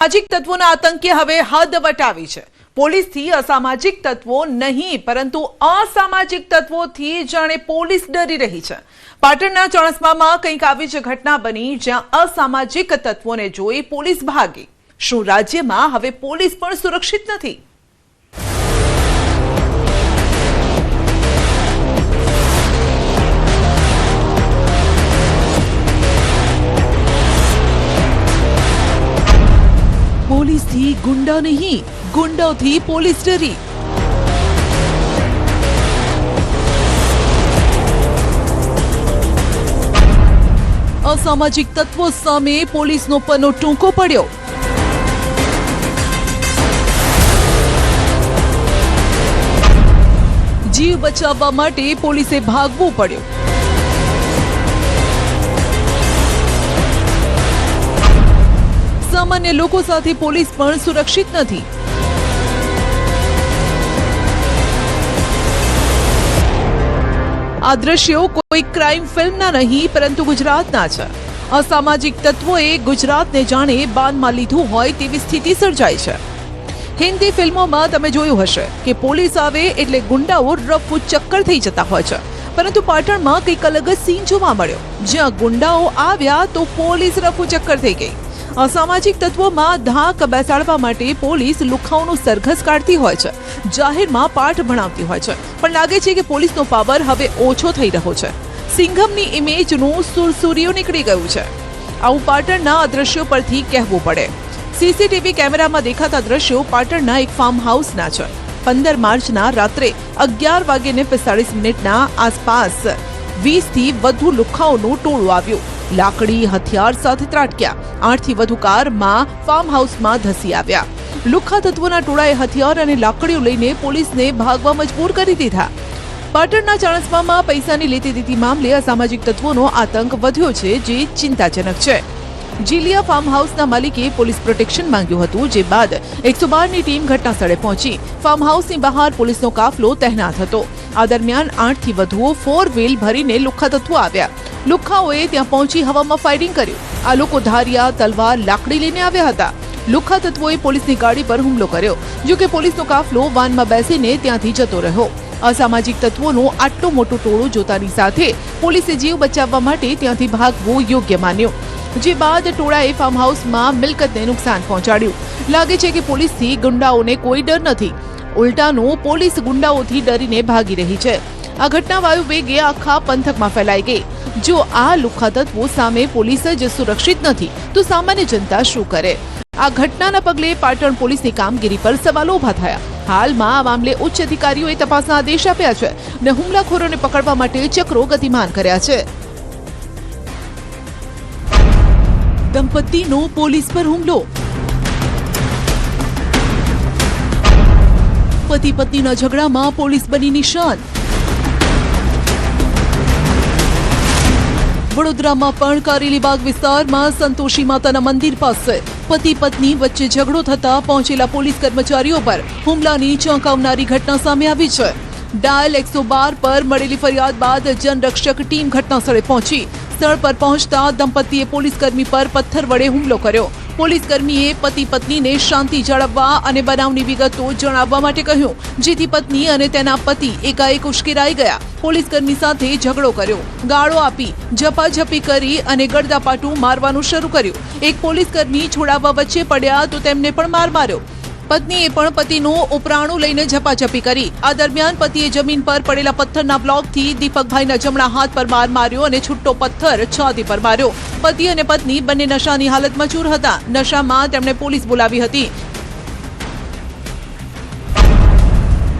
સામાજિક તત્વોના આતંકે હવે હદ વટાવી છે। પોલીસથી અસામાજિક તત્વો નહીં પરંતુ અસામાજિક તત્વોથી જાણે પોલીસ ડરી રહી છે। પાટણના ચાણસ્મામાં કંઈક આવી જ ઘટના બની જ્યાં અસામાજિક તત્વોને જોઈ પોલીસ ભાગી। શું રાજ્યમાં હવે પોલીસ પણ સુરક્ષિત નથી? પોલીસ થી ગુંડા નહીં, ગુંડાથી પોલીસ ડરી। અસામાજિક તત્વો સામે પોલીસનો પન્નો ટૂંકો પડ્યો। જીવ બચાવવા માટે પોલીસે ભાગવું પડ્યું। સામાન્ય લોકો સાથે પોલીસ પણ સુરક્ષિત નથી। આ દ્રશ્યો કોઈ ક્રાઇમ ફિલ્મના નહીં પરંતુ ગુજરાતના છે। અસામાજિક તત્વોએ ગુજરાતને જાણે બાનમાં લીધું હોય તેવી સ્થિતિ સર્જાઈ છે। હિન્દી ફિલ્મોમાં તમે જોયું હશે કે પોલીસ આવે એટલે ગુંડાઓ રફુ ચક્કર થઈ જતા હોય છે, પરંતુ પાટણમાં કંઈક અલગ જ સીન જોવા મળ્યો, જ્યાં ગુંડાઓ આવ્યા તો પોલીસ રફુ ચક્કર થઈ ગઈ। અસામાજિક તત્વોમાં ધાક બેસાડવા માટે પોલીસ લુખાઓનું સરઘસ કાઢતી હોય છે, જાહેરમાં પાઠ ભણાવતી હોય છે, પણ લાગે છે કે પોલીસનો પાવર હવે ઓછો થઈ રહ્યો છે। સિંઘમની ઇમેજનું સુરસુરિયું નીકળી ગયું છે। આવું પાટણના દ્રશ્યો પરથી કહેવું પડે। સીસીટીવી કેમેરામાં દેખાતા દ્રશ્યો પાટણના એક ફાર્મ હાઉસના છે। 15 માર્ચના રાત્રે 11:45 આસપાસ 20 થી વધુ લુખાઓનું ટોળું આવ્યું। લાકડી હથિયાર સાથે ત્રાટક્યા। 8 થી વધુ કારમાં ફાર્મ હાઉસમાં ધસી આવ્યા। લુખ્ખા તત્વોના ટોળાએ હથિયાર અને લાકડીઓ લઈને પોલીસને ભાગવા મજબૂર કરી દીધા। પાટણના ચાણસ્મામાં પૈસાની લેતી દેતી મામલે અસામાજિક તત્વોનો આતંક વધ્યો છે, જે ચિંતાજનક છે। જીલિયા ફાર્મ હાઉસના માલિકે પોલીસ પ્રોટેક્શન માંગ્યું હતું, જે બાદ 112ની ટીમ ઘટનાસ્થળે પહોંચી। ફાર્મ હાઉસની બહાર પોલીસનો કાફલો તહેનાત હતો। આ દરમિયાન 8 થી વધુ 4 વ્હીલ ભરીને લુખ્ખા તત્વો આવ્યા। લુખ્ખાઓએ ત્યાં પહોંચી હવામાં ફાયરિંગ કર્યું। આ લોકો ધારિયા, તલવાર, લાકડી લઈને આવ્યા હતા। લુખ્ખા તત્વોએ પોલીસની ગાડી પર હુમલો કર્યો, જો કે પોલીસનો કાફલો વાનમાં બેસીને ત્યાંથી જતો રહ્યો। અસામાજિક તત્વોનું આટલું મોટું ટોળું જોતાની સાથે પોલીસે જીવ બચાવવા માટે ત્યાંથી ભાગવું યોગ્ય માન્યું, જે બાદ ટોળાએ ફાર્મ હાઉસમાં મિલકતને નુકસાન પહોંચાડ્યું। લાગે છે કે પોલીસથી ગુંડાઓને કોઈ ડર નથી, ઉલટાનું પોલીસ ગુંડાઓથી ડરીને ભાગી રહી છે। આ ઘટના વાયુ વેગે આખા પંથકમાં ફેલાઈ ગઈ। જો આ લુખ્ખા તત્વો સામે પોલીસ જ સુરક્ષિત નથી તો સામાન્ય જનતા શું કરે? આ ઘટનાના પગલે પાટણ પોલીસની કામગીરી પર સવાલો ઉભા થયા। હાલમાં આ મામલે ઉચ્ચ અધિકારીઓએ તપાસના આદેશ આપ્યા છે અને હુમલાખોરોને પકડવા માટે ચક્રો ગતિમાન કર્યા છે। દંપતીનો પોલીસ પર હુમલો। પતિ પત્નીના ઝઘડામાં પોલીસ બની નિશાન। વડોદરામાં પણ કારેલીબાગ વિસ્તારમાં સંતોષી માતાના મંદિર પાસે પતિ પત્ની વચ્ચે ઝઘડો થતા પહોંચેલા પોલીસ કર્મચારીઓ પર હુમલાની ચોંકાવનારી ઘટના સામે આવી છે। ડાયલ 112 પર મળેલી ફરિયાદ બાદ જનરક્ષક ટીમ ઘટનાસ્થળે પહોંચી। સ્થળ પર પહોંચતા દંપતીએ પોલીસકર્મી પર પથ્થર વડે હુમલો કર્યો। પોલીસકર્મીએ પતિ પત્નીને શાંતિ જાળવવા અને બનાવની વિગતો જણાવવા માટે કહ્યું, જેથી પત્ની અને તેના પતિ એકાએક ઉશ્કેરાઈ ગયા। પોલીસકર્મી સાથે ઝઘડો કર્યો, ગાળો આપી, ઝપાઝપી કરી અને ગળદાપાટું મારવાનું શરૂ કર્યું। એક પોલીસકર્મી છોડાવવા વચ્ચે પડ્યા તો તેમને પણ માર માર્યો। પત્નીએ પણ પતિનું ઉપરાણું લઈને ઝપાઝપી કરી। આ દરમિયાન પતિએ જમીન પર પડેલા પથ્થરના બ્લોકથી દીપકભાઈના જમણા હાથ પર માર માર્યો અને છૂટો પથ્થર છાતી પર માર્યો। પતિ અને પત્ની બંને નશાની હાલતમાં ચૂર હતા। નશામાં તેમણે પોલીસ બોલાવી હતી।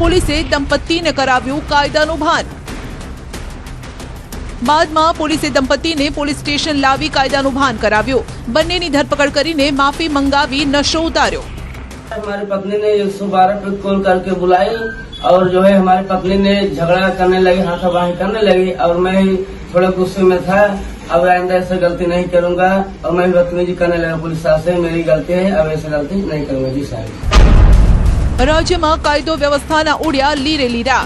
પોલીસે દંપતીને કરાવ્યું કાયદાનું ભાન। બાદમાં પોલીસે દંપતીને પોલીસ સ્ટેશન લાવી કાયદાનું ભાન કરાવ્યું। બંનેની ધરપકડ કરીને માફી મંગાવી नशो उतार्यो। हमारी पत्नी ने 112 पे कॉल करके बुलाई और जो है हमारी पत्नी ने झगड़ा करने लगी, हाथापाई करने लगी और मैं थोड़ा गुस्से में था। अब आइंदा ऐसे गलती नहीं करूंगा और मैं बदतमीजी करने लगा पुलिस से। मेरी गलती है, अब ऐसे गलती नहीं करूंगा जी साहब। राज्यમાં કાયદો વ્યવસ્થાના ઉડ્યા લીરે લીરા।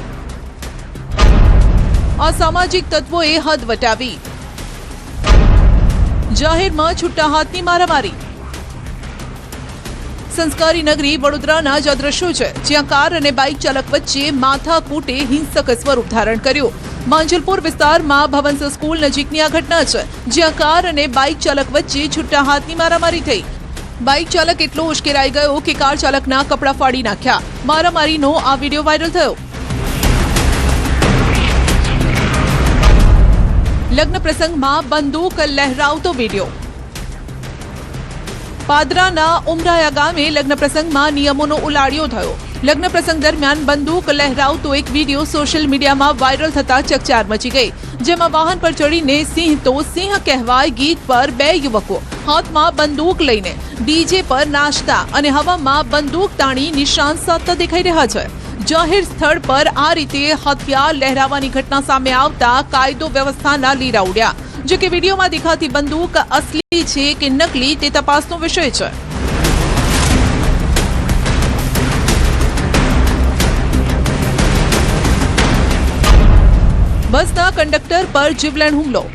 અસામાજિક તત્વોએ હદ વટાવી। જાહેરમાં છૂટા હાથની મારામારી। સંસ્કારી નગરી વડોદરાના જ આ દ્રશ્યો છે, જ્યાં કાર અને બાઇક ચાલક વચ્ચે માથાકૂટે હિંસક સ્વરૂપ ધારણ કર્યું. માંજલપુર વિસ્તારમાં ભવંસ સ્કૂલ નજીકની આ ઘટના છે, જ્યાં કાર અને બાઇક ચાલક વચ્ચે છૂટા હાથની મારામારી થઈ. બાઇક ચાલક એટલો ઉશ્કેરાઈ ગયો કે કાર ચાલકના કપડાં ફાડી નાખ્યા. મારામારીનો આ વિડીયો વાયરલ થયો. લગ્ન પ્રસંગમાં બંદૂક લહેરાવતો વિડીયો. પાદરાના ઉમરાયા ગામે લગ્ન પ્રસંગમાં નિયમોનો ઉલાળ્યો થયો. લગ્ન પ્રસંગ દરમિયાન બંદૂક લહેરાવતો એક વિડીયો સોશિયલ મીડિયામાં વાયરલ થતા ચકચાર મચી ગઈ. જેમાં વાહન પર ચડીને સિંહ તો સિંહ કહેવાય ગીત પર બે યુવકો હાથમાં બંદૂક લઈને ડીજે પર નાચતા અને હવામાં બંદૂક તાણી નિશાન સાધતા દેખાઈ રહ્યા છે. જાહેર સ્થળ પર આ રીતે હથિયાર લહેરાવાની ઘટના સામે આવતા કાયદો વ્યવસ્થાના લીરા ઉડ્યા. જો કે વિડીયોમાં દેખાતી બંદૂક અસલી છે કે નકલી તે તપાસનો વિષય છે. બસના કંડક્ટર પર જીવલેણ હુમલો.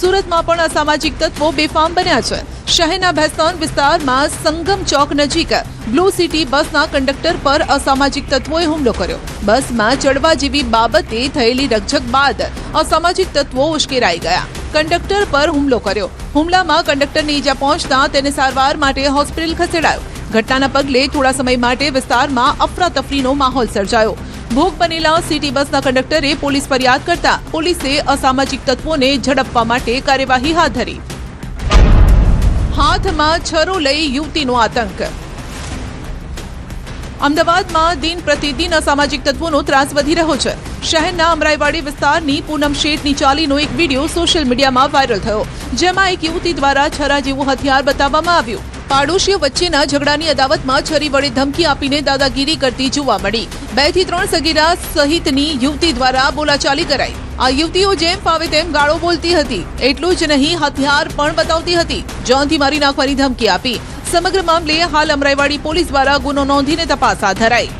સુરતમાં પણ અસામાજિક તત્વો બેફામ બન્યા છે. શહેરના ભેસ્તાન વિસ્તારમાં સંગમ ચોક નજીક બ્લુ સિટી બસના કંડક્ટર પર અસામાજિક તત્વોએ હુમલો કર્યો. બસમાં ચડવા જેવી બાબતે થયેલી રકઝક બાદ અસામાજિક તત્વો ઉશ્કેરાઈ ગયા. કંડક્ટર પર હુમલો કર્યો. હુમલામાં કંડક્ટરને ઈજા પહોંચતા તેને સારવાર માટે હોસ્પિટલ ખસેડાયો. ઘટનાના પગલે થોડા સમય માટે વિસ્તારમાં અફરાતફરીનો માહોલ સર્જાયો. ભોગ બનેલા સિટી બસના કંડક્ટરે પોલીસ ફરિયાદ કરતા પોલીસે અસામાજિક તત્વોને ઝડપવા માટે કાર્યવાહી હાથ ધરી. હાથમાં છરો લઈ યુવતીનો આતંક. અમદાવાદમાં દિન પ્રતિદિન અસામાજિક તત્વોનો ત્રાસ વધી રહ્યો છે. શહેરના અમરાઈવાડી વિસ્તારની પૂનમ શેઠની ચાલીનો એક વિડીયો સોશિયલ મીડિયામાં વાયરલ થયો, જેમાં એક યુવતી દ્વારા છરા જેવું હથિયાર બતાવવામાં આવ્યું. પાડોશીઓ વચ્ચેના ઝઘડાની અદાવતમાં છરી વડે ધમકી આપીને દાદાગીરી કરતી જોવા મળી. 2 થી 3 સગીરા સહિતની યુવતી દ્વારા બોલાચાલી કરાઈ. આ યુવતીઓ જેમ ફાવે તેમ ગાળો બોલતી હતી. એટલું જ નહીં, હથિયાર પણ બતાવતી હતી. જાનથી મારી નાખવાની ધમકી આપી. સમગ્ર મામલે હાલ અમરાઈવાડી પોલીસ દ્વારા ગુનો નોંધીને તપાસ હાથ ધરાઈ.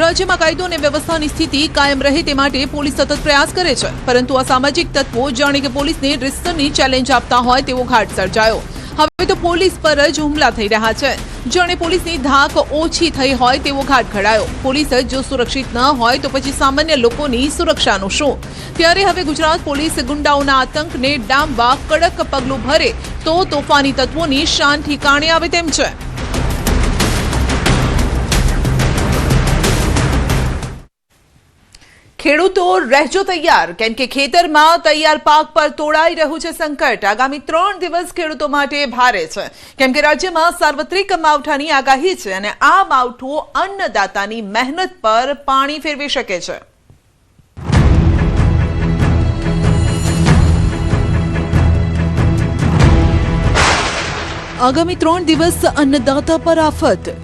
રાજ્યમાં કાયદો અને વ્યવસ્થાની સ્થિતિ કાયમ રહે તે માટે પોલીસ સતત પ્રયાસ કરે છે, પરંતુ અસામાજિક તત્વો જાણે કે પોલીસને રિસ્તરની ચેલેન્જ આપતા હોય તેવો ઘાટ સર્જાયો. હવે તો પોલીસ પર જ હુમલા થઈ રહ્યા છે. જાણે પોલીસની ધાક ઓછી થઈ હોય તેવો ઘાટ ઘડાયો. પોલીસ જ જો સુરક્ષિત ન હોય તો પછી સામાન્ય લોકોની સુરક્ષાનું શું? ત્યારે હવે ગુજરાત પોલીસ ગુંડાઓના આતંકને ડામવા કડક પગલું ભરે તો તોફાની તત્વોની શાન ઠીકાણે આવે તેમ છે. ખેડૂતો રહેજો તૈયાર, કેમ કે ખેતરમાં તૈયાર પાક પર તોડાઈ રહ્યું છે સંકટ. આગામી 3 દિવસ ખેડૂતો માટે ભારે છે, કેમ કે રાજ્યમાં સાર્વત્રિક માવઠાની આગાહી છે અને આ માવઠું અન્નદાતાની મહેનત પર પાણી ફેરવી શકે છે. આગામી 3 દિવસ અન્નદાતા પર આફત.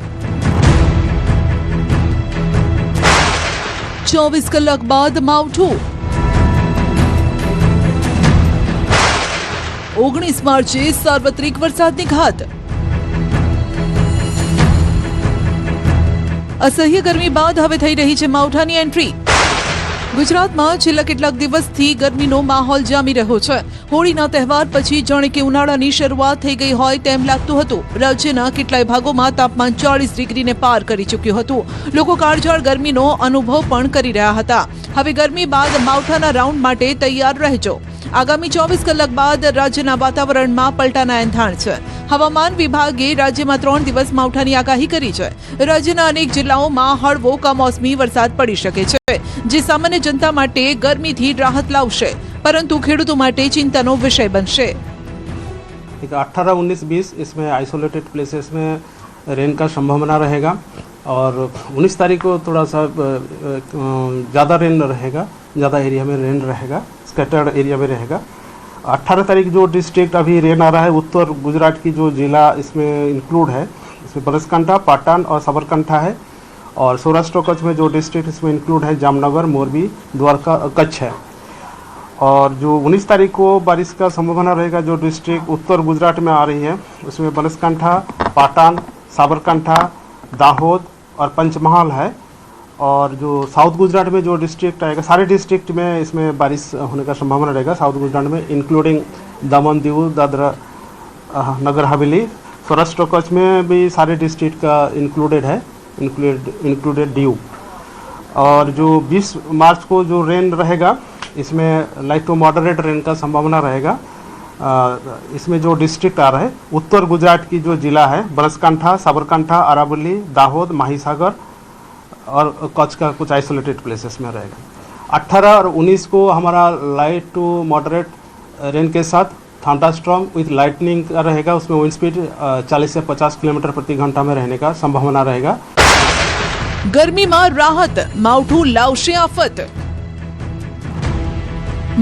24 કલાક બાદ માવઠું. 19 માર્ચે સાર્વત્રિક વરસાદની ઘાત. અસહ્ય ગરમી બાદ હવે થઈ રહી છે માવઠાની એન્ટ્રી. ગુજરાતમાં છેલ્લા કેટલાક દિવસથી ગરમીનો માહોલ જામી રહ્યો છે. હોળીના તહેવાર પછી જાણે કે ઉનાળાની શરૂઆત થઈ ગઈ હોય તેમ લાગતું હતું. રાજ્યના કેટલાય ભાગોમાં તાપમાન 40 ડિગ્રીને પાર કરી ચૂક્યું હતું. લોકો કાળઝાળ ગરમીનો અનુભવ પણ કરી રહ્યા હતા. હવે ગરમી બાદ માવઠાના રાઉન્ડ માટે તૈયાર રહેજો. આગામી 24 કલાક બાદ રાજ્યના વાતાવરણમાં પલટાના એંધાણ છે. હવામાન વિભાગે રાજ્યમાં 3 દિવસ માવઠાની આગાહી કરી છે. રાજ્યના અનેક જિલ્લાઓમાં હળવો કમોસમી વરસાદ પડી શકે છે, જે સામાન્ય જનતા માટે ગરમીથી રાહત લાવશે, પરંતુ ખેડૂતો માટે ચિંતાનો વિષય બનશે. 18, 19, 20 इसमें आइसोलेटेड प्लेसेस में रेन का संभावना रहेगा और 19 तारीख को थोड़ा सा ज़्यादा रेन रहेगा, ज़्यादा एरिया में रेन रहेगा, स्कैटर्ड एरिया में रहेगा. 18 तारीख जो डिस्ट्रिक्ट अभी रेन आ रहा है, उत्तर गुजरात की जो जिला इसमें इंक्लूड है, इसमें बनासकांठा, पाटन और साबरकांठा है. और सौराष्ट्र कच्छ में जो डिस्ट्रिक्ट इसमें इंक्लूड है जामनगर, मोरबी, द्वारका, कच्छ है. और जो 19 तारीख को बारिश का संभावना रहेगा, जो डिस्ट्रिक्ट उत्तर गुजरात में आ रही है उसमें बनासकांठा, पाटन, साबरकांठा, दाहोद और पंचमहाल है. और जो साउथ गुजरात में जो डिस्ट्रिक्ट आएगा, सारे डिस्ट्रिक्ट में इसमें बारिश होने का संभावना रहेगा. साउथ गुजरात में इंक्लूडिंग दमन, दीव, दादरा, नगर हवेली, सौराष्ट्र कच्छ में भी सारे डिस्ट्रिक्ट का इंक्लूडेड है, इंक्लूडेड दीव। और जो 20 मार्च को जो रेन रहेगा इसमें लाइट टू मॉडरेट रेन का संभावना रहेगा। इसमें जो डिस्ट्रिक्ट आ रहा है उत्तर गुजरात की जो जिला है बनासकांठा, साबरकांठा, अरावली, दाहोद, माहीसागर और कच्छ का कुछ आइसोलेटेड प्लेसेस में रहेगा। 18 और 19 को हमारा लाइट टू मॉडरेट रेन के साथ थंडरस्टॉर्म विथ लाइटनिंग का रहेगा। उसमें विंड स्पीड 40 से 50 किलोमीटर प्रति घंटा में रहने का संभावना रहेगा। गर्मी में राहत, मावठું લાવશે આફત।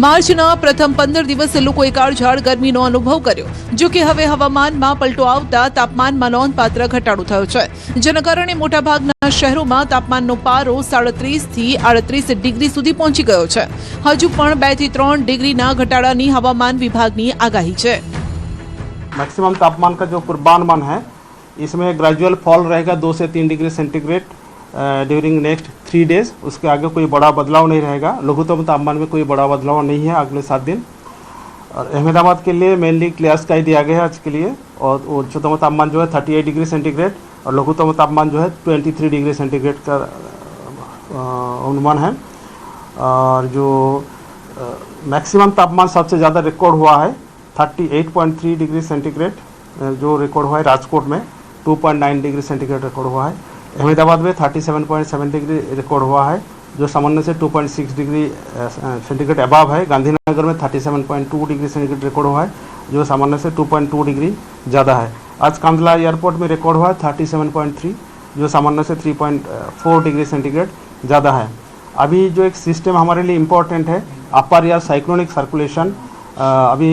માર્ચના પ્રથમ 15 દિવસ લોકોએ કાળઝાળ ગરમીનો અનુભવ કર્યો, જો કે હવે હવામાનમાં પલટો આવતા તાપમાનમાં નોંધપાત્ર ઘટાડો થયો છે, જેના કારણે મોટાભાગના શહેરોમાં તાપમાનનો પારો 37 થી 38 ડિગ્રી સુધી પહોંચી ગયો છે। હજુ પણ 2 થી 3 ડિગ્રીના ઘટાડાની હવામાન વિભાગની આગાહી છે। मैक्सिमम तापमान का जो पूर्वानुमान है इसमें ग्रेजुअल फॉल रहेगा 2 से 3 degree centigrade during next 3 days. उसके आगे कोई बड़ा बदलाव नहीं रहेगा। लघुत्तम तापमान में कोई बड़ा बदलाव नहीं है अगले 7 दिन। और अहमदाबाद के लिए मेनली क्लियर स्काई दिया गया है आज के लिए। और उच्चतम तापमान जो है 38 डिग्री सेंटीग्रेड और लघुत्तम तापमान जो है 23 डिग्री सेंटीग्रेड का अनुमान है। और जो मैक्सिमम तापमान सबसे ज़्यादा रिकॉर्ड हुआ है 38.3 डिग्री सेंटीग्रेड जो रिकॉर्ड हुआ है राजकोट में। 2.9 डिग्री सेंटीग्रेड रिकॉर्ड हुआ है। अहमदाबाद में 37.7 डिग्री रिकॉर्ड हुआ है जो सामान्य से 2.6 डिग्री सेंटीग्रेड अबाव है। गांधीनगर में 37.2 डिग्री सेंटीग्रेड रिकॉर्ड हुआ है जो सामान्य से 2.2 डिग्री ज़्यादा है। आज कांदला एयरपोर्ट में रिकॉर्ड हुआ है 37.3 जो सामान्य से 3.4 डिग्री सेंटीग्रेड ज़्यादा है। अभी जो एक सिस्टम हमारे लिए इम्पोर्टेंट है अपर या साइक्लोनिक सर्कुलेशन अभी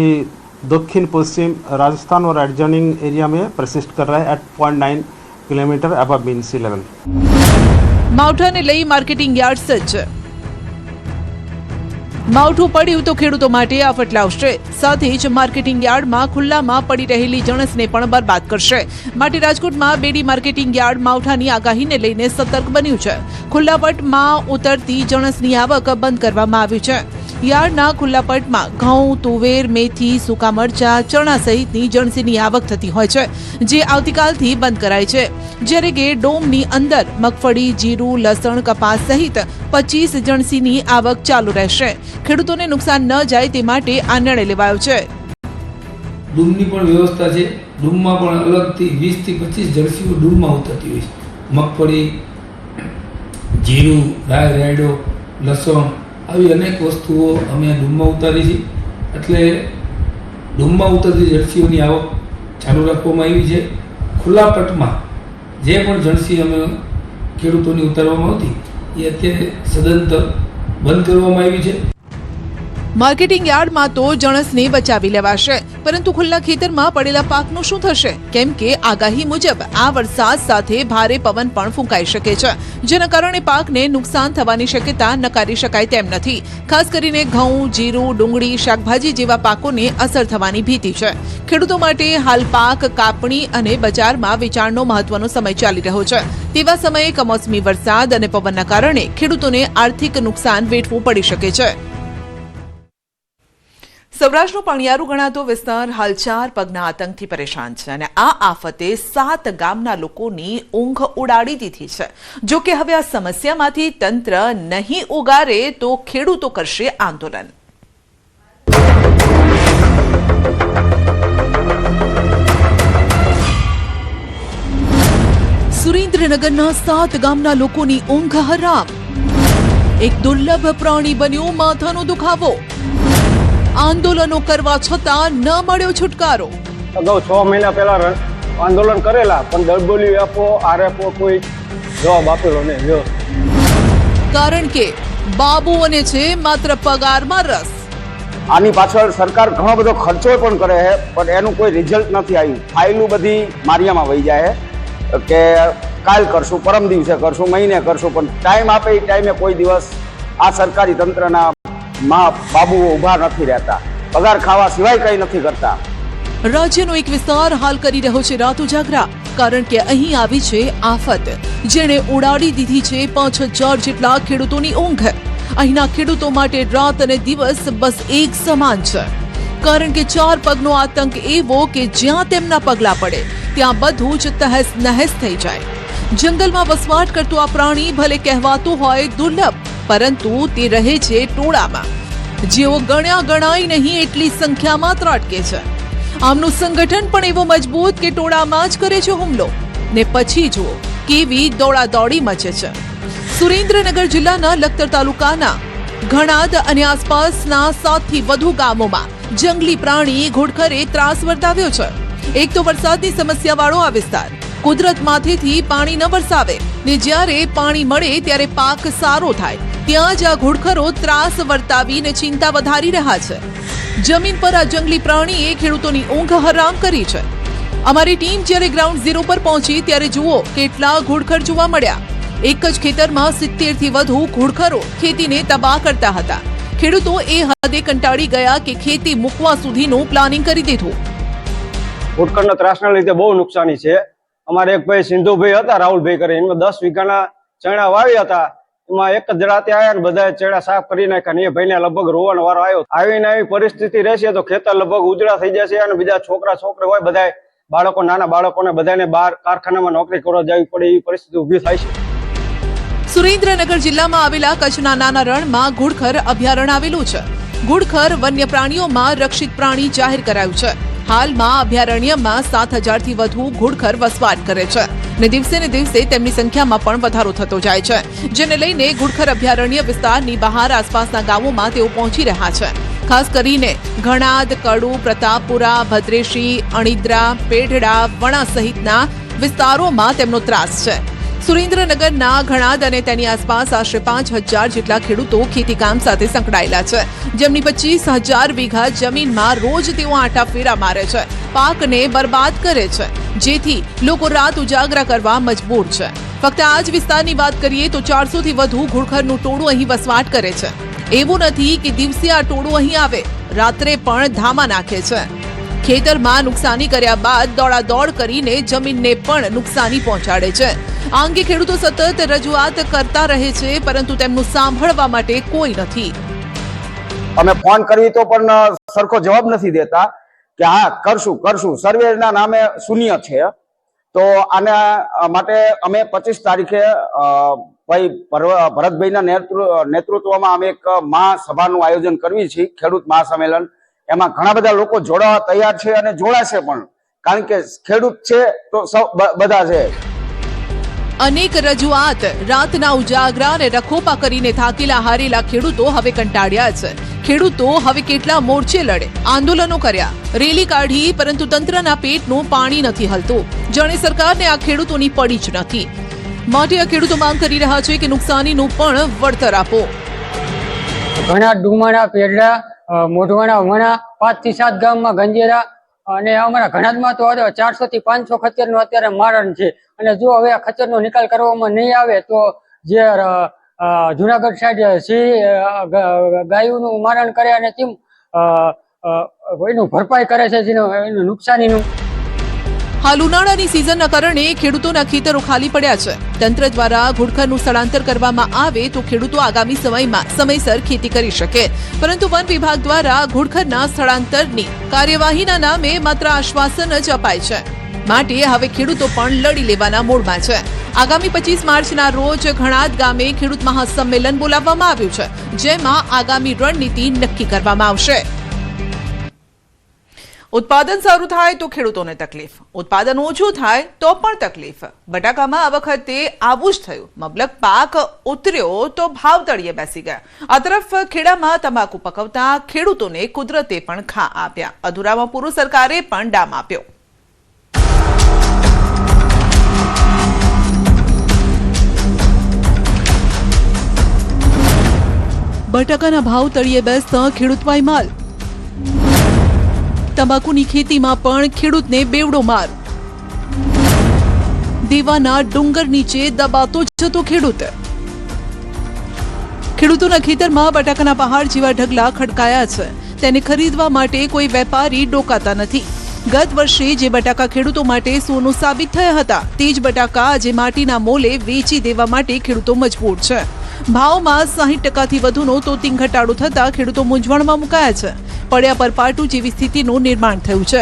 दक्षिण पश्चिम राजस्थान और एडजॉइनिंग एरिया में परसिस्ट कर रहा है एट 0.9 किलोमीटर अबव मीन सी लेवल। માવઠાને લઈ માર્કેટિંગ યાર્ડ સજ્જ। માવઠું પડ્યું તો ખેડૂતો માટે આફત લાવશે, સાથે જ માર્કેટિંગ યાર્ડમાં ખુલ્લામાં પડી રહેલી જણસને પણ બરબાદ કરશે। માટે રાજકોટમાં બેડી માર્કેટિંગ યાર્ડ માવઠાની આગાહીને લઈને સતર્ક બન્યું છે। ખુલ્લા પટમાં ઉતરતી જણસની આવક બંધ કરવામાં આવી છે। યાર્ડના ખુલ્લા પટમાં ઘઉં, તુવેર, મેથી, સૂકા મરચા, ચણા સહિતની જણસીની આવક થતી હોય છે, જે આવતીકાલથી બંધ કરાય છે। જ્યારે કે ડોમની અંદર મગફળી, જીરું, લસણ, કપાસ સહિત 25 જણસીની આવક ચાલુ રહેશે। ખેડૂતોને નુકસાન ન જાય તે માટે આ નિર્ણય લેવાયો છે। ડૂમની પણ વ્યવસ્થા છે। ડૂમમાં પણ અલગથી 20 થી 25 જર્સીઓ ડૂમમાં ઉતરતી હોય છે। મગફળી, જીરું, રાયડો, લસણ આવી અનેક વસ્તુઓ અમે ડૂમમાં ઉતારી છે। એટલે ડૂમમાં ઉતરતી જર્સીઓની આવક ચાલુ રાખવામાં આવી છે। ખુલ્લા પટમાં જે પણ જર્સી અમે ખેડૂતોની ઉતારવામાં આવતી એ અત્યારે સદંતર બંધ કરવામાં આવી છે। માર્કેટિંગ યાર્ડમાં તો જણસને બચાવી લેવાશે, પરંતુ ખુલ્લા ખેતરમાં પડેલા પાકનું શું થશે? કેમ કે આગાહી મુજબ આ વરસાદ સાથે ભારે પવન પણ ફૂંકાઈ શકે છે, જેના કારણે પાકને નુકસાન થવાની શક્યતા નકારી શકાય તેમ નથી। ખાસ કરીને ઘઉં, જીરું, ડુંગળી, શાકભાજી જેવા પાકોને અસર થવાની ભીતિ છે। ખેડૂતો માટે હાલ પાક કાપણી અને બજારમાં વેચાણનો મહત્વનો સમય ચાલી રહ્યો છે। તેવા સમયે કમોસમી વરસાદ અને પવનના કારણે ખેડૂતોને આર્થિક નુકસાન વેઠવું પડી શકે છે। સૌરાષ્ટ્રનો પાણિયારું ગણાતો વિસ્તાર હાલ 4 પગના આતંકથી પરેશાન છે અને આ આફતે 7 ગામના લોકોની ઊંઘ ઉડાડી દીધી છે। જો કે હવે આ સમસ્યામાંથી તંત્ર નહીં ઉગારે તો ખેડૂતો કરશે આંદોલન। સુરેન્દ્રનગરના 7 ગામના લોકોની ઊંઘ હરામ। એક દુર્લભ પ્રાણી બન્યો માથાનો દુખાવો। આંદોલનો કરવા છતાં ન મળ્યો છુટકારો। અગાઉ 6 મહિના પહેલા આંદોલન કરેલા પણ WFO, RFO કોઈ જવાબ આપેલો નહીં। કારણ કે બાબુઓને છે માત્ર પગારમાં રસ। આની પાછળ સરકાર ઘણો બધો ખર્ચો પણ કરે છે પણ એનું કોઈ રિઝલ્ટ નથી આવ્યું। ફાઇલો બધી મારિયામાં વહી જાય છે કે કાલ કરશું, પરમ દિવસે કરશું, મહિને કરશું, પણ ટાઈમ આપે એ ટાઈમે કોઈ દિવસ આ સરકારી તંત્રના બાબુઓ ઉભા નથી રહેતા। પગાર ખાવા સિવાય કંઈ નથી કરતા। રાજ્યનો એક વિસ્તાર હાલ કરી રહ્યો છે રાત ઉજાગરા, કારણ કે અહીં આવી છે આફત, જેણે ઉડાડી દીધી છે 5000 જેટલા ખેડૂતોની ઊંઘ। અહીંના ખેડૂતો માટે રાત અને દિવસ બસ એક સમાન છે, કારણ કે 4 પગનો આતંક એવો કે જ્યાં તેમના પગલા પડે ત્યાં બધું જ તહેસ નહેસ થઈ જાય. જંગલમાં વસવાટ કરતું આ પ્રાણી ભલે કહેવાતું હોય દુર્લભ, પરંતુ તે રહે છે ટોળામાં, જેઓ ગણ્યા ગણાય નહીં એટલી સંખ્યામાં ત્રાટકે છે. આમનું સંગઠન પણ એવું મજબૂત કે ટોળામાં જ કરે છે હુમલો, ને પછી જુઓ કેવી દોડાદોડી મચે છે. સુરેન્દ્રનગર જિલ્લાના લખતર તાલુકાના ઘણાદ અને આસપાસના 7 થી વધુ ગામોમાં જંગલી પ્રાણી ઘોડખરે ત્રાસ વર્તાવ્યો છે. એક તો વરસાદની સમસ્યાવાળો આ વિસ્તાર, કુદરત માથેથી પાણી ન વરસાવે ને જ્યારે પાણી મળે ત્યારે પાક સારો થાય, ત્યાં જ આ ઘોડખરો ત્રાસ વર્તાવીને ચિંતા વધારી રહ્યા છે. જમીન પર આ જંગલી પ્રાણીએ ખેડૂતોની ઊંઘ હરામ કરી છે. અમારી ટીમ જ્યારે ગ્રાઉન્ડ ઝીરો પર પહોંચી ત્યારે જુઓ કેટલા ઘોડખર જોવા મળ્યા. એક જ ખેતરમાં 70 થી વધુ ઘોડખરો ખેતીને તબાહ કરતા હતા. ખેડૂતો એ હદે કંટાળી ગયા કે ખેતી મૂકવા સુધીનું પ્લાનિંગ કરી દીધું. ઘોડખરના ત્રાસના લીધે બહુ નુકસાની છે. અમારે એક ભાઈ સિંધુભાઈ હતા, રાહુલભાઈ કરે, એમાં 10 વીઘાના ચણા વાવ્યા હતા. એમાં એક જ રાતે આવ્યા ને બધા ચણા સાફ કરી નાખ્યા. એ ભાઈને લગભગ રોવાનો વારો આવ્યો. આવીને આવી પરિસ્થિતિ રહેશે તો ખેતર લગભગ ઉજળા થઈ જશે અને બીજા છોકરા હોય બધા બાળકો, નાના બાળકોને બધાને બહાર કારખાનામાં નોકરી કરવા જવી પડે એવી પરિસ્થિતિ ઊભી થાય છે. સુરેન્દ્રનગર જિલ્લામાં આવેલા કચ્છના નાના રણમાં ઘોડખર અભયારણ્ય આવેલું છે. ઘોડખર વન્ય પ્રાણીઓમાં રક્ષિત પ્રાણી જાહેર કરાયું છે. હાલમાં અભયારણ્યમાં 7000 થી વધુ ઘોડખર વસવાટ કરે છે ને દિવસે ને દિવસે તેમની સંખ્યામાં પણ વધારો થતો જાય છે, જેને લઈને ઘોડખર અભયારણ્ય વિસ્તારની બહાર આસપાસના ગામોમાં તેઓ પહોંચી રહ્યા છે. ખાસ કરીને ઘણાદ, કડુ, પ્રતાપપુરા, ભદ્રેશી, અણીદ્રા, પેઢડા, વણા સહિતના વિસ્તારોમાં તેમનો ત્રાસ છે. સુરેન્દ્રનગરના ઘણાદ અને તેની આસપાસ આશરે 5000 જેટલા ખેડૂતો ખેતીકામ સાથે સંકળાયેલા છે, જેમની 25000 વીઘા જમીનમાં રોજ તેઓ આંટા ફેરા મારે છે, પાકને બરબાદ કરે છે, જેથી લોકો રાત ઉજાગરા કરવા મજબૂર છે. ફક્ત આ જ વિસ્તારની વાત કરીએ તો 400 થી વધુ ઘોડખરનું ટોળું અહીં વસવાટ કરે છે. એવું નથી કે દિવસે આ ટોળું અહીં આવે, રાત્રે પણ ધામા નાખે છે. ખેતરમાં નુકસાની કર્યા બાદ દોડાદોડ કરીને જમીનને પણ નુકસાની પહોંચાડે છે. આ અંગે ખેડૂતો સતત રજૂઆત કરતા રહે છે, પરંતુ તેમનું સાંભળવા માટે કોઈ નથી. અમે ફોન કરવી તો પણ સરખો જવાબ નથી દેતા કે હા કરશું. સર્વેના નામે શૂન્ય છે. તો આના માટે અમે 25 તારીખે ભાઈ ભરતભાઈના નેતૃત્વમાં અમે એક મહાસભાનું આયોજન કરવી છે, ખેડૂત મહાસંમેલન. એમાં ઘણા બધા લોકો જોડાવા તૈયાર છે અને જોડાશે પણ, કારણ કે ખેડૂત છે તો બધા છે. અનેક રજૂઆત, રાતના ઉજાગરા અને રખોપા કરીને થાકેલા હારેલા ખેડૂતો હવે કંટાળ્યા છે. ખેડૂતો હવે કેટલા મોરચે લડે, આંદોલનો કર્યા, રેલી કાઢી, પરંતુ તંત્રના પેટનું પાણી નથી હલતું. જાણે સરકારને આ ખેડૂતોની પડી જ નથી. માટે આ ખેડૂતો માંગ કરી રહ્યા છે કે નુકસાનીનું પણ વળતર આપો. ઘણા ડુમાણા, પેરડા, મોઢવાણા, વણા, 5 થી 7 ગામમાં ગંજેરા અને અમારા ઘણાદમાં તો 400 થી 500 ખચ્ચરનું અત્યારે મારણ છે. અને જો હવે આ ખચ્ચરનો નિકાલ કરવામાં નહીં આવે તો જે જુનાગઢ સાઈડ ગાયોનું મારણ કરે અને તેમ એનું ભરપાઈ કરે છે, એનું નુકસાનીનું. હાલ ઉનાળાની સિઝનના કારણે ખેડૂતોના ખેતરો ખાલી પડ્યા છે. તંત્ર દ્વારા ઘોડખરનું સ્થળાંતર કરવામાં આવે તો ખેડૂતો આગામી સમયમાં સમયસર ખેતી કરી શકે, પરંતુ વન વિભાગ દ્વારા ઘોડખરના સ્થળાંતરની કાર્યવાહીના નામે માત્ર આશ્વાસન જ અપાય છે. માટે હવે ખેડૂતો પણ લડી લેવાના મૂડમાં છે. આગામી 25 માર્ચના રોજ ઘણાદ ગામે ખેડૂત મહાસંમેલન બોલાવવામાં આવ્યું છે, જેમાં આગામી રણનીતિ નક્કી કરવામાં આવશે. ઉત્પાદન સારું થાય તો ખેડૂતોને તકલીફ, ઉત્પાદન ઓછું થાય તો પણ તકલીફ. બટાકામાં આ વખતે આવું જ થયું. મબલક પાક ઉતર્યો તો ભાવ તળિયે બેસી ગયા. આ તરફ ખેડામાં તમાકુ પકવતા ખેડૂતોને કુદરતે પણ ખા આપ્યા. અધૂરામાં પૂરું સરકારે પણ ડામ આપ્યો. બટાકાના ભાવ તળિયે બેસતા ખેડૂત પાયમાલ. તમાકુની ખેતીમાં પણ ખેડૂતને બેવડો માર. દેવાના ડુંગર નીચે દબાતો જતો ખેડૂત. ખેડૂતોના ખેતરમાં બટાકાના પહાડ જેવા ઢગલા ખડકાયા છે. તેને ખરીદવા માટે કોઈ વેપારી ડોકાતા નથી. ગત વર્ષે જે બટાકા ખેડૂતો માટે સોનું સાબિત થયા હતા, તે જ બટાકા આજે માટીના મોલે વેચી દેવા માટે ખેડૂતો મજબૂર છે. ભાવમાં 60% વધુનો તોતિંગ ઘટાડો થતા ખેડૂતો મૂંઝવણમાં મુકાયા છે. પડ્યા પર પાટું જેવી સ્થિતિનું નિર્માણ થયું છે.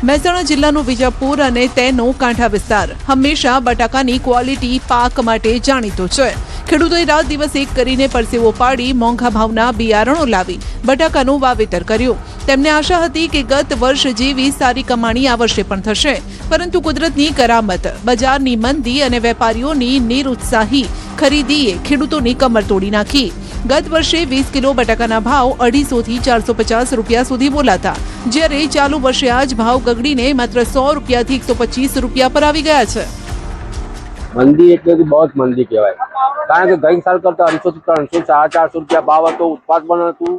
મહેસાણા જિલ્લાનું વિજાપુર અને તેનો કાંઠા વિસ્તાર હંમેશા બટાકાની ક્વોલિટી પાક માટે જાણીતો છે. ખેડૂતોએ રાત દિવસ એક કરીને પરસેવો પાડી મોંઘા ભાવના બિયારણો લાવી બટાકાનું વાવેતર કર્યું. તેમને આશા હતી કે ગત વર્ષ જેવી સારી કમાણી આ વર્ષે પણ થશે, પરંતુ કુદરતની કરામત, બજારની મંદી અને વેપારીઓની નિરુત્સાહી ખરીદીએ ખેડૂતોની કમર તોડી નાખી. ગત વર્ષે 20 કિલો બટાકાના ભાવ 250 થી 450 રૂપિયા સુધી બોલાતા, જ્યારે ચાલુ વર્ષે આ જ ભાવ ગગડીને માત્ર 100 રૂપિયાથી 125 રૂપિયા પર આવી ગયા છે. મંદી એટલે બહુ જ મંદી કહેવાય, કારણ કે ગઈ સાલ કરતા 250 થી 300 450 રૂપિયા ભાવ હતો, ઉત્પાદન હતું,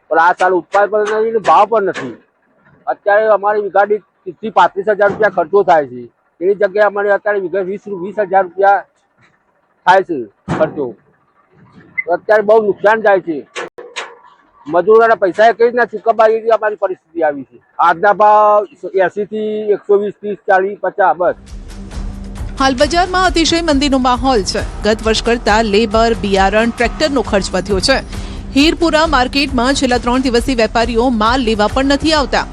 પણ આ સાલ ઉત્પાદન નથી, ભાવ પણ નથી. અત્યારે અમારી વીઘા દીઠ 30 થી 35 હજાર રૂપિયા ખર્ચો થાય છે. એની જગ્યાએ અમારે અત્યારે વીઘા 20 હજાર રૂપિયા થાય છે ખર્ચો. અત્યારે બહુ નુકસાન જાય છે. મજૂરોના પૈસા કઈ રીતના ચૂકવવા એવી અમારી પરિસ્થિતિ આવી છે. આજના ભાવ 80 થી 120 30 40 50 બસ. હાલ બજારમાં અતિશય મંદીનો માહોલ છે. ગત વર્ષ કરતા લેબર, બિયારણ, ટ્રેક્ટરનો ખર્ચ વધ્યો છે. હીરપુરા માર્કેટમાં છેલ્લા 3 દિવસથી વેપારીઓ માલ લેવા પણ નથી આવતા.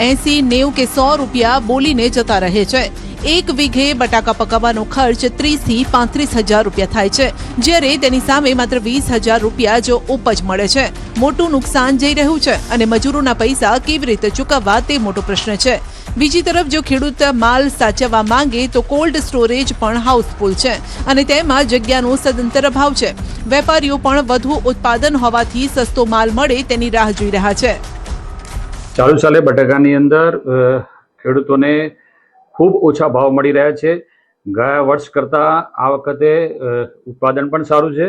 80, 90 કે 100 રૂપિયા બોલીને જતા રહે છે. એક વીઘે બટાકા પકાવવાનો ખર્ચ 30 થી 35 હજાર રૂપિયા થાય છે, જ્યારે તેની સામે માત્ર 20 હજાર રૂપિયા જો ઉપજ મળે છે. મોટું નુકસાન જઈ રહ્યું છે અને મજૂરોના પૈસા કેવી રીતે ચૂકવવા તે મોટો પ્રશ્ન છે. બીજી તરફ જો ખેડૂત માલ સાચવવા માંગે તો કોલ્ડ સ્ટોરેજ પણ હાઉસફુલ છે અને તેમાં જગ્યાનો સદંતર અભાવ છે. વેપારીઓ પણ વધુ ઉત્પાદન હોવાથી સસ્તો માલ મળે તેની રાહ જોઈ રહ્યા છે. ચાલુ સાલે બટાકાની અંદર ખેડૂતોને ખૂબ ઓછા ભાવ મળી રહ્યા છે. ગયા વર્ષ કરતાં આ વખતે ઉત્પાદન પણ સારું છે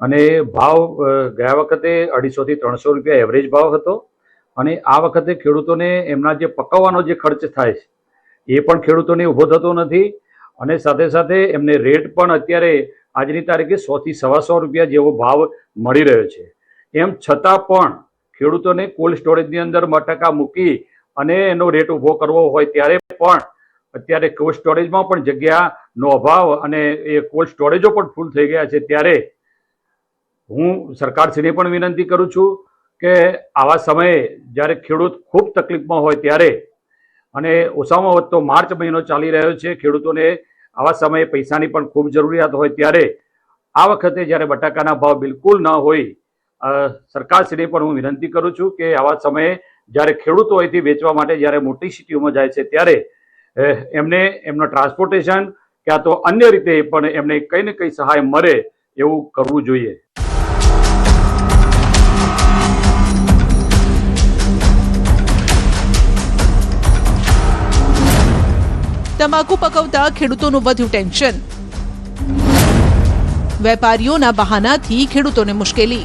અને ભાવ ગયા વખતે 250 થી 300 રૂપિયા એવરેજ ભાવ હતો અને આ વખતે ખેડૂતોને એમના જે પકવવાનો જે ખર્ચ થાય છે એ પણ ખેડૂતોને ઊભો થતો નથી અને સાથે સાથે એમને રેટ પણ અત્યારે આજની તારીખે 100 થી 125 રૂપિયા જેવો ભાવ મળી રહ્યો છે. એમ છતાં પણ ખેડૂતોને કોલ્ડ સ્ટોરેજની અંદર બટાકા મૂકી અને એનો રેટ ઊભો કરવો હોય ત્યારે પણ અત્યારે કોલ્ડ સ્ટોરેજમાં પણ જગ્યાનો અભાવ અને એ કોલ્ડ સ્ટોરેજો પણ ફૂલ થઈ ગયા છે. ત્યારે હું સરકારશ્રીને પણ વિનંતી કરું છું કે આવા સમયે જ્યારે ખેડૂત ખૂબ તકલીફમાં હોય ત્યારે, અને ઓછામાં ઓછો માર્ચ મહિનો ચાલી રહ્યો છે, ખેડૂતોને આવા સમયે પૈસાની પણ ખૂબ જરૂરિયાત હોય ત્યારે આ વખતે જ્યારે બટાકાના ભાવ બિલકુલ ન હોય, સરકારશ્રીને પણ હું વિનંતી કરું છું કે આવા સમયે જ્યારે ખેડૂતો અહીંથી વેચવા માટે જ્યારે મોટી સિટીઓમાં જાય છે ત્યારે એમને એમનો ટ્રાન્સપોર્ટેશન ક્યાં તો અન્ય રીતે પણ એમને કંઈ ને કંઈ સહાય મળે એવું કરવું જોઈએ. તમાકુ પકવતા ખેડૂતોનું વધ્યું ટેન્શન. વેપારીઓના બહાનાથી ખેડૂતોને મુશ્કેલી.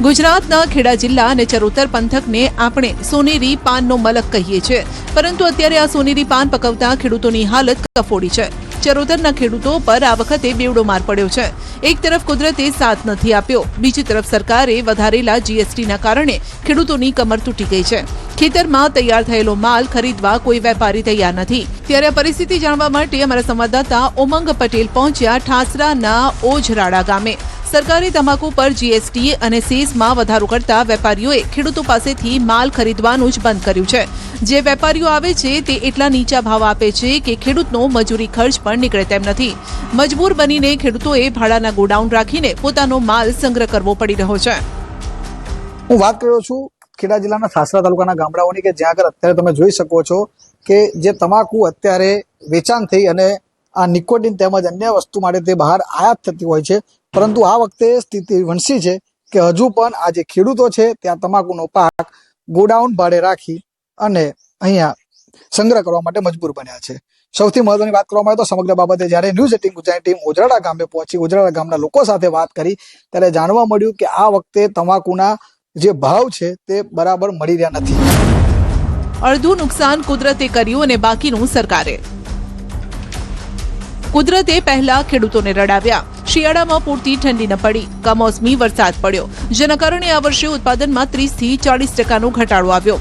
ગુજરાતના ખેડા જિલ્લા અને ચરોતર પંથકને આપણે સોનેરી પાનનો મલક કહીએ છીએ, પરંતુ અત્યારે આ સોનેરી પાન પકવતા ખેડૂતોની હાલત કફોડી છે. ચરોતરના ખેડૂતો પર આ વખતે બેવડો માર પડ્યો છે. એક તરફ કુદરતે સાથ નથી આપ્યો, બીજી તરફ સરકારે વધારેલા જીએસટીના કારણે ખેડૂતોની કમર તૂટી ગઈ છે. ખેતરમાં તૈયાર થયેલો માલ ખરીદવા કોઈ વેપારી તૈયાર નથી. ત્યારે આ પરિસ્થિતિ જાણવા માટે અમારા સંવાદદાતા ઉમંગ પટેલ પહોંચ્યા ઠાસરાના ઓજરાડા ગામે. સરકારે તમાકુ પર જીએસટી અને સેસમાં વધારો કરતા વેપારીઓએ ખેડૂતો પાસેથી માલ ખરીદવાનું જ બંધ કર્યું છે. જે વેપારીઓ આવે છે તે એટલા નીચા ભાવ આપે છે કે ખેડૂતનો મજૂરી ખર્ચ પણ નીકળે તેમ નથી. મજબૂર બનીને ખેડૂતોએ ભાડાના ગોડાઉન રાખીને પોતાનો માલ સંગ્રહ કરવો પડી રહ્યો છે. હું વાત કર્યો છું ખેડા જિલ્લાના ઠાસરા તાલુકાના ગામડાઓની, કે જ્યાં આગળ અત્યારે તમે જોઈ શકો છો કે જે તમાકુ અત્યારે વેચાણ થઈ અને આ નિકોટિન તેમજ અન્ય વસ્તુ માટે તે બહાર આયાત થતી હોય છે, પરંતુ આ વખતે સ્થિતિ વણસી છે કે હજુ પણ આ જે ખેડૂતો છે ત્યાં તમાકુનો પાક ગોડાઉન ભાડે રાખી અને અહીંયા સંગ્રહ કરવા માટે મજબૂર બન્યા છે. સૌથી મહત્વની વાત કરવામાં આવે તો સમગ્ર બાબતે જ્યારે ન્યૂઝ 18 ગુજરાતી ટીમ ઓજરાડા ગામે પહોંચી, ઓજરાડા ગામના લોકો સાથે વાત કરી ત્યારે જાણવા મળ્યું કે આ વખતે તમાકુના જે ભાવ છે તે બરાબર મળી રહ્યા નથી. અડધું નુકસાન કુદરતે કર્યું અને બાકીનું સરકારે. કુદરતે પહેલા ખેડૂતોને રડાવ્યા. શિયાળામાં પૂરતી ઠંડી ન પડી, કમોસમી વરસાદ પડ્યો, જેના કારણે આ વર્ષે ઉત્પાદનમાં 30 થી 40% ઘટાડો આવ્યો.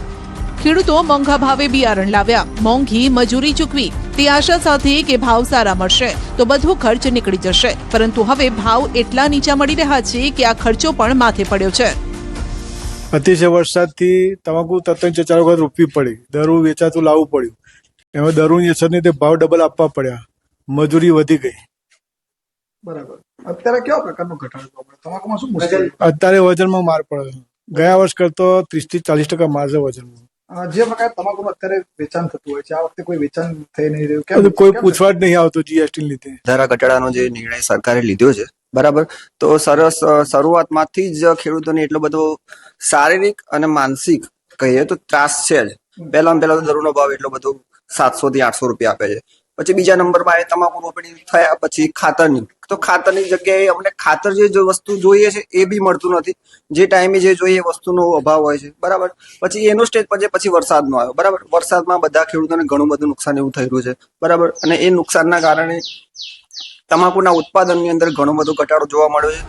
ખેડૂતો મોંઘા ભાવે બિયારણ લાવ્યા, મોંઘી મજૂરી ચૂકવી, તે આશા સાથે કે ભાવ સારા મળશે તો બધો ખર્ચ નીકળી જશે, પરંતુ હવે ભાવ એટલા નીચા મળી રહ્યા છે કે આ ખર્ચો પણ માથે પડ્યો છે. અતિશય વરસાદથી તમાકુ તત્વ 4 વખત રોપવી પડી, દરું વેચાતું લાવવું પડ્યું, એમાં દરુની અસરને તે ભાવ ડબલ આપવા પડ્યા, મજૂરી વધી ગઈ. બરાબર. અત્યારે કેવા પ્રકારનો ઘટાડો જોવા મળે? તમાકુમાં શું મુશ્કેલી? અત્યારે વજનમાં માર પડે છે. ગયા વર્ષ કરતો 30 થી 40% માર છે વજનમાં. જે પ્રકારે તમાકુનું અત્યારે વેચાણ થતું હોય છે, આ વખતે કોઈ વેચાણ થઈ નહીં રહ્યું, કેમ? કોઈ પૂછવા જ નહીં આવતું જીએસટી લીધે. ધારા ઘટાડાનો જે નિર્ણય સરકારે લીધો છે, બરાબર, તો શરૂઆતમાંથી જ ખેડૂતોને એટલો બધો શારીરિક અને માનસિક કહીએ તો ત્રાસ છે જ. પહેલા તો દરનો ભાવ એટલો બધો 700 થી 800 રૂપિયા આપે છે. પછી બીજા નંબરમાં આવે તમાકુ રોપણી થયા પછી ખાતરની, તો ખાતરની જગ્યાએ અમને ખાતર જે વસ્તુ જોઈએ છે એ બી મળતું નથી. જે ટાઈમે જે જોઈએ એ વસ્તુનો અભાવ હોય છે, બરાબર. પછી એનો સ્ટેજ પછી વરસાદનો આવ્યો, બરાબર. વરસાદમાં બધા ખેડૂતોને ઘણું બધું નુકસાન એવું થઈ રહ્યું છે, બરાબર. અને એ નુકસાનના કારણે તમાકુના ઉત્પાદનની અંદર ઘણો બધો ઘટાડો જોવા મળ્યો છે.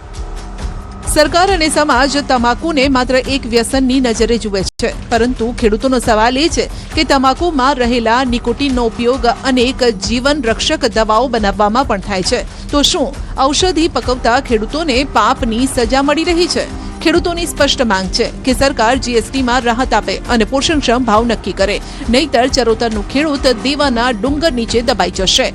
સરકાર અને સમાજ તમાકુને માત્ર એક વ્યસનની નજરે જુએ છે, પરંતુ ખેડૂતોનો સવાલ એ છે કે તમાકુમાં રહેલા નિકોટીનનો ઉપયોગ અનેક જીવન રક્ષક દવાઓ બનાવવામાં પણ થાય છે. તો શું ઔષધિ પકવતા ખેડૂતોને પાપની સજા મળી રહી છે? ખેડૂતોની સ્પષ્ટ માંગ છે કે સરકાર જીએસટીમાં રાહત આપે અને પોષણક્ષમ ભાવ નક્કી કરે, નહીંતર ચરોતરનું ખેડૂત દેવાના ડુંગર નીચે દબાઈ જશે.